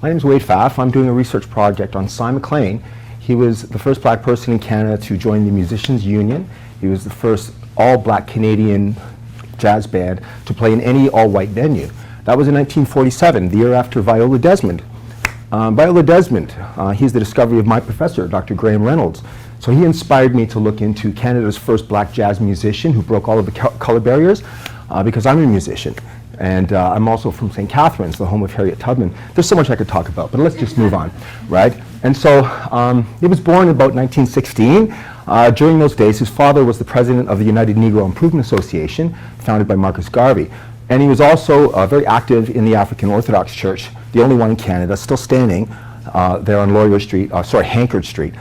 My name is Wade Pfaff. I'm doing a research project on Cy McLean. He was the first black person in Canada to join the Musicians Union. He was the first all-black Canadian jazz band to play in any all-white venue. That was in 1947, the year after Viola Desmond. Viola Desmond, he's the discovery of my professor, Dr. Graham Reynolds. So he inspired me to look into Canada's first black jazz musician who broke all of the color barriers, because I'm a musician. And I'm also from St. Catharines, the home of Harriet Tubman. There's so much I could talk about, but let's just move on, right? And so he was born in about 1916. During those days, his father was the president of the United Negro Improvement Association, founded by Marcus Garvey. And he was also very active in the African Orthodox Church, the only one in Canada, still standing there on Hankard Street.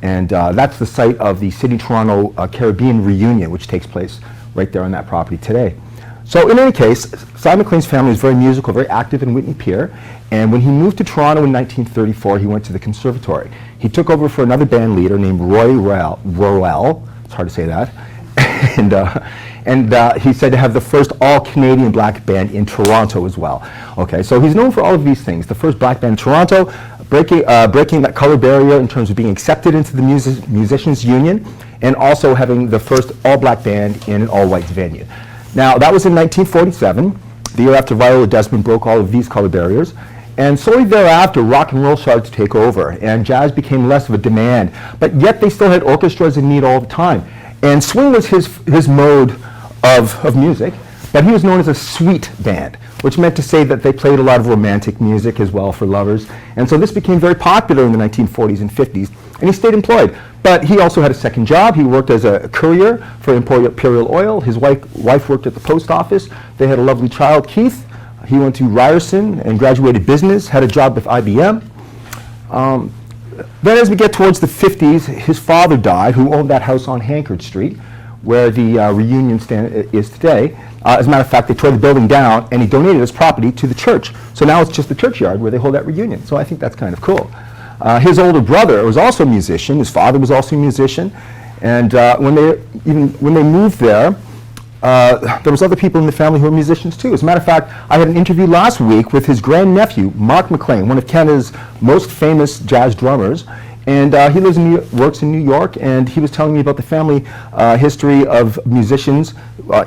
And that's the site of the Sydney Toronto Caribbean Reunion, which takes place right there on that property today. So in any case, Cy McLean's family was very musical, very active in Whitney Pier, and when he moved to Toronto in 1934, he went to the conservatory. He took over for another band leader named Roy Roel, it's hard to say that, and he said to have the first all-Canadian black band in Toronto as well. Okay, so he's known for all of these things. The first black band in Toronto, breaking that color barrier in terms of being accepted into the Musicians Union, and also having the first all-black band in an all-white venue. Now, that was in 1947, the year after Viola Desmond broke all of these color barriers. And slowly thereafter, rock and roll started to take over, and jazz became less of a demand. But yet they still had orchestras in need all the time. And swing was his mode of music, but he was known as a suite band, which meant to say that they played a lot of romantic music as well for lovers. And so this became very popular in the 1940s and 50s, and he stayed employed. But he also had a second job. He worked as a courier for Imperial Oil. His wife worked at the post office. They had a lovely child, Keith. He went to Ryerson and graduated business, had a job with IBM. Then as we get towards the 50s, his father died, who owned that house on Hankard Street, where the reunion stand is today. As a matter of fact, they tore the building down, and he donated his property to the church. So now it's just the churchyard where they hold that reunion. So I think that's kind of cool. His older brother was also a musician. His father was also a musician. And when they moved there was other people in the family who were musicians too. As a matter of fact, I had an interview last week with his grandnephew, Mark McLean, one of Canada's most famous jazz drummers. And he works in New York, and he was telling me about the family history of musicians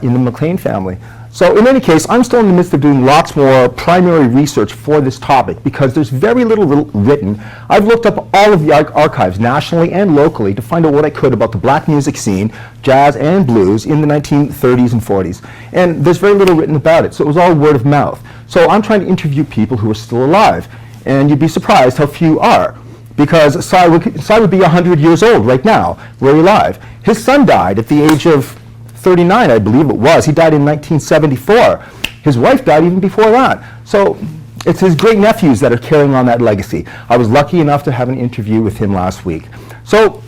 in the McLean family. So in any case, I'm still in the midst of doing lots more primary research for this topic because there's very little written. I've looked up all of the archives nationally and locally to find out what I could about the black music scene, jazz and blues, in the 1930s and 40s. And there's very little written about it, so it was all word of mouth. So I'm trying to interview people who are still alive, and you'd be surprised how few are. Because Cy would be 100 years old right now, very alive. His son died at the age of 39, I believe it was. He died in 1974. His wife died even before that. So it's his great nephews that are carrying on that legacy. I was lucky enough to have an interview with him last week. So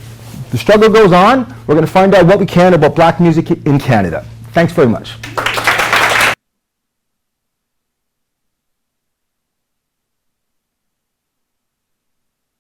the struggle goes on. We're going to find out what we can about black music in Canada. Thanks very much.